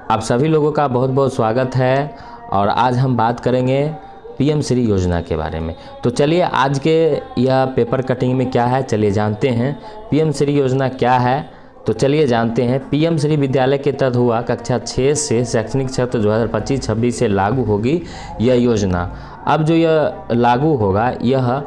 आप सभी लोगों का बहुत बहुत स्वागत है और आज हम बात करेंगे पीएम श्री योजना के बारे में। तो चलिए आज के यह पेपर कटिंग में क्या है चलिए जानते हैं पीएम श्री योजना क्या है। तो चलिए जानते हैं। पीएम श्री विद्यालय के तहत हुआ कक्षा 6 से शैक्षणिक सत्र 2025-26 से लागू होगी यह योजना। अब जो यह लागू होगा यह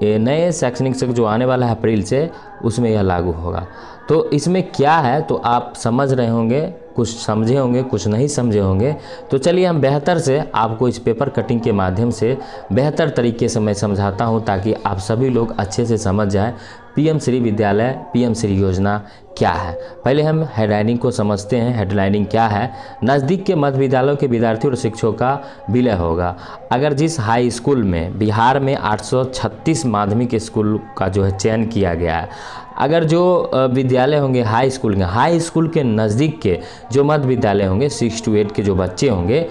नए शैक्षणिक सत्र जो आने वाला है अप्रैल से उसमें यह लागू होगा। तो इसमें क्या है तो आप समझ रहे होंगे, कुछ समझे होंगे कुछ नहीं समझे होंगे। तो चलिए हम बेहतर से आपको इस पेपर कटिंग के माध्यम से बेहतर तरीके से मैं समझाता हूं ताकि आप सभी लोग अच्छे से समझ जाएं पीएम श्री विद्यालय पीएम श्री योजना क्या है। पहले हम हेडलाइनिंग को समझते हैं। हेडलाइनिंग क्या है? नज़दीक के मध्य विद्यालयों के विद्यार्थियों और शिक्षकों का विलय होगा। अगर जिस हाई स्कूल में बिहार में 836 माध्यमिक स्कूल का जो है चयन किया गया है, अगर जो विद्यालय होंगे हाई स्कूल के नज़दीक के जो मध्य विद्यालय होंगे 6 to 8 के जो बच्चे होंगे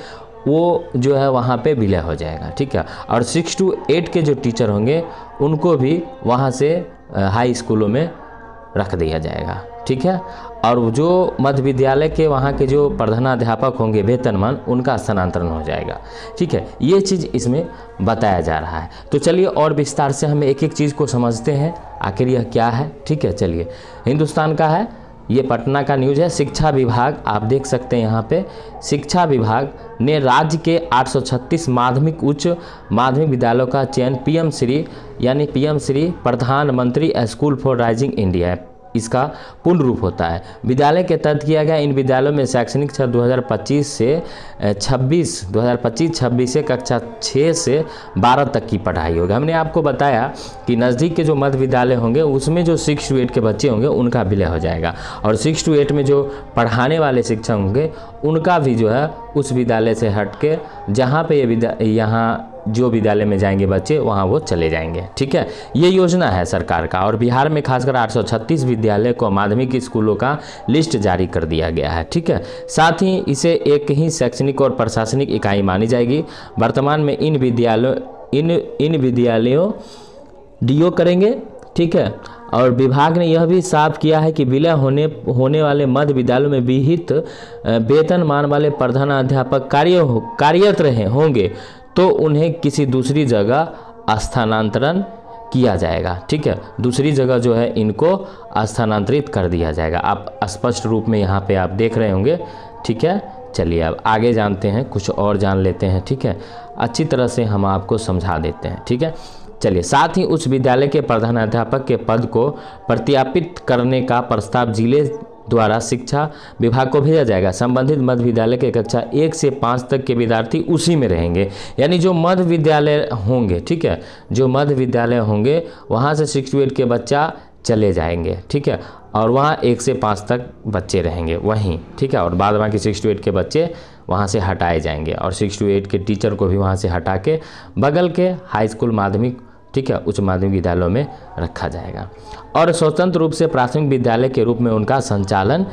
वो जो है वहाँ पे विलय हो जाएगा, ठीक है। और 6 to 8 के जो टीचर होंगे उनको भी वहाँ से हाई स्कूलों में रख दिया जाएगा, ठीक है। और जो मध्य विद्यालय के वहाँ के जो प्रधानाध्यापक होंगे वेतनमान उनका स्थानांतरण हो जाएगा, ठीक है। ये चीज़ इसमें बताया जा रहा है। तो चलिए और विस्तार से हम एक एक चीज़ को समझते हैं आखिर यह क्या है, ठीक है। चलिए हिंदुस्तान का है, ये पटना का न्यूज़ है। शिक्षा विभाग आप देख सकते हैं यहाँ पे, शिक्षा विभाग ने राज्य के 836 माध्यमिक उच्च माध्यमिक विद्यालयों का चयन पीएम श्री यानी पीएम श्री प्रधानमंत्री स्कूल फॉर राइजिंग इंडिया इसका पूर्ण रूप होता है विद्यालय के तहत किया गया। इन विद्यालयों में शैक्षणिक सत्र 2025-26 से कक्षा 6 से 12 तक की पढ़ाई होगी। हमने आपको बताया कि नज़दीक के जो मध्य विद्यालय होंगे उसमें जो 6 to 8 के बच्चे होंगे उनका विलय हो जाएगा और 6 to 8 में जो पढ़ाने वाले शिक्षक होंगे उनका भी जो है उस विद्यालय से हट के जहाँ पे यहाँ जो विद्यालय में जाएंगे बच्चे वहाँ वो चले जाएंगे, ठीक है। ये योजना है सरकार का और बिहार में खासकर 836 विद्यालय को माध्यमिक स्कूलों का लिस्ट जारी कर दिया गया है, ठीक है। साथ ही इसे एक ही शैक्षणिक और प्रशासनिक इकाई मानी जाएगी। वर्तमान में इन विद्यालयों डीओ करेंगे, ठीक है। और विभाग ने यह भी साफ किया है कि विलय होने वाले मध्य विद्यालयों में विहित वेतनमान वाले प्रधानाध्यापक कार्यरत रहे होंगे तो उन्हें किसी दूसरी जगह स्थानांतरण किया जाएगा, ठीक है। दूसरी जगह जो है इनको स्थानांतरित कर दिया जाएगा। आप स्पष्ट रूप में यहाँ पे आप देख रहे होंगे, ठीक है। चलिए अब आगे जानते हैं, कुछ और जान लेते हैं, ठीक है। अच्छी तरह से हम आपको समझा देते हैं, ठीक है। चलिए साथ ही उस विद्यालय के प्रधानाध्यापक के पद को प्रतिस्थापित करने का प्रस्ताव जिले द्वारा शिक्षा विभाग को भेजा जाएगा। संबंधित मध्य विद्यालय के कक्षा 1 से 5 तक के विद्यार्थी उसी में रहेंगे, यानी जो मध्य विद्यालय होंगे, ठीक है, जो मध्य विद्यालय होंगे वहाँ से 6 to 8 के बच्चा चले जाएंगे, ठीक है। और वहाँ 1 से 5 तक बच्चे रहेंगे वहीं, ठीक है। और बाद बाकी 6 to 8 के बच्चे वहाँ से हटाए जाएंगे और 6 to 8 के टीचर को भी वहाँ से हटा के बगल के हाई स्कूल माध्यमिक, ठीक है, उच्च माध्यमिक विद्यालयों में रखा जाएगा। और स्वतंत्र रूप से प्राथमिक विद्यालय के रूप में उनका संचालन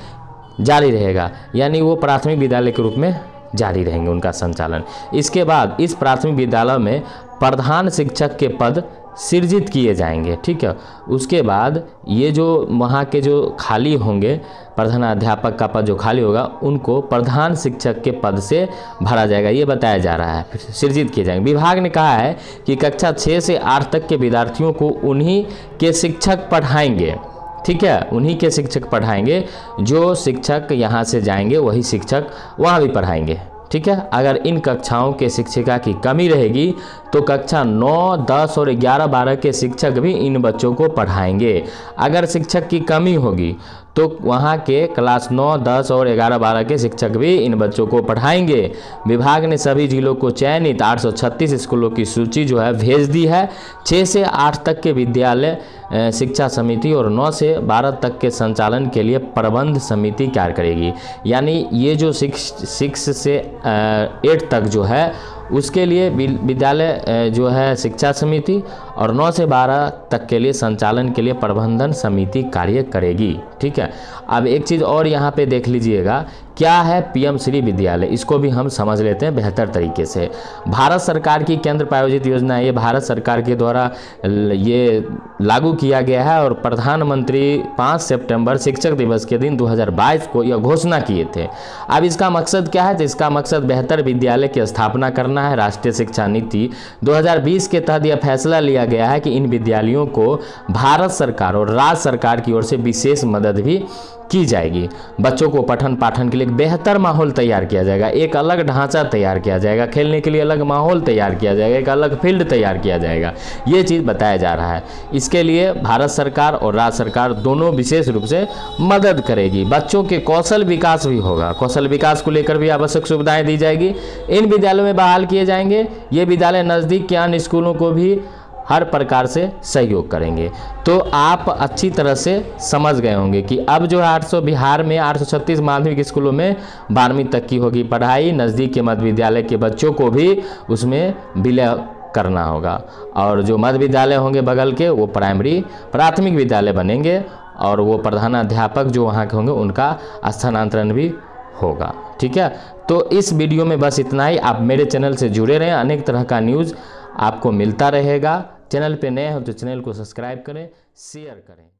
जारी रहेगा, यानी वो प्राथमिक विद्यालय के रूप में जारी रहेंगे उनका संचालन। इसके बाद इस प्राथमिक विद्यालय में प्रधान शिक्षक के पद सृजित किए जाएंगे, ठीक है। उसके बाद ये जो वहाँ के जो खाली होंगे प्रधानाध्यापक का पद जो खाली होगा उनको प्रधान शिक्षक के पद से भरा जाएगा, ये बताया जा रहा है, सृजित किए जाएंगे। विभाग ने कहा है कि कक्षा 6 से 8 तक के विद्यार्थियों को उन्हीं के शिक्षक पढ़ाएंगे, ठीक है, उन्हीं के शिक्षक पढ़ाएंगे। जो शिक्षक यहाँ से जाएंगे वही शिक्षक वहाँ भी पढ़ाएंगे, ठीक है। अगर इन कक्षाओं के शिक्षिका की कमी रहेगी तो कक्षा 9, 10 और 11, 12 के शिक्षक भी इन बच्चों को पढ़ाएंगे। अगर शिक्षक की कमी होगी तो वहाँ के क्लास 9, 10 और 11, 12 के शिक्षक भी इन बच्चों को पढ़ाएंगे। विभाग ने सभी जिलों को चयनित 836 स्कूलों की सूची जो है भेज दी है। 6 से 8 तक के विद्यालय शिक्षा समिति और 9 से 12 तक के संचालन के लिए प्रबंध समिति कार्य करेगी, यानी ये जो 6 से 8 तक जो है उसके लिए विद्यालय जो है शिक्षा समिति और 9 से 12 तक के लिए संचालन के लिए प्रबंधन समिति कार्य करेगी, ठीक है। अब एक चीज़ और यहाँ पे देख लीजिएगा क्या है पीएम श्री विद्यालय, इसको भी हम समझ लेते हैं बेहतर तरीके से। भारत सरकार की केंद्र प्रायोजित योजना है, ये भारत सरकार के द्वारा ये लागू किया गया है और प्रधानमंत्री 5 सितंबर शिक्षक दिवस के दिन 2022 को यह घोषणा किए थे। अब इसका मकसद क्या है? तो इसका मकसद बेहतर विद्यालय की स्थापना करना है। राष्ट्रीय शिक्षा नीति 2020 के तहत यह फैसला लिया गया है कि इन विद्यालयों को भारत सरकार और राज्य सरकार की ओर से विशेष मदद भी की जाएगी। बच्चों को पठन पाठन के लिए एक बेहतर माहौल तैयार किया जाएगा, एक अलग ढांचा तैयार किया जाएगा, खेलने के लिए अलग माहौल तैयार किया जाएगा, एक अलग फील्ड तैयार किया जाएगा। ये चीज़ बताया जा रहा है। इसके लिए भारत सरकार और राज्य सरकार दोनों विशेष रूप से मदद करेगी। बच्चों के कौशल विकास भी होगा, कौशल विकास को लेकर भी आवश्यक सुविधाएं दी जाएगी। इन विद्यालयों में बहाल किए जाएंगे। ये विद्यालय नज़दीक के अन्य स्कूलों को भी हर प्रकार से सहयोग करेंगे। तो आप अच्छी तरह से समझ गए होंगे कि अब जो है बिहार में 836 माध्यमिक स्कूलों में 12वीं तक की होगी पढ़ाई। नज़दीक के मध्य विद्यालय के बच्चों को भी उसमें विलय करना होगा और जो मध्य विद्यालय होंगे बगल के वो प्राथमिक विद्यालय बनेंगे और वो प्रधानाध्यापक जो वहाँ के होंगे उनका स्थानांतरण भी होगा। ठीक है, तो इस वीडियो में बस इतना ही। आप मेरे चैनल से जुड़े रहें, अनेक तरह का न्यूज़ आपको मिलता रहेगा। चैनल पे नए हो तो चैनल को सब्सक्राइब करें, शेयर करें।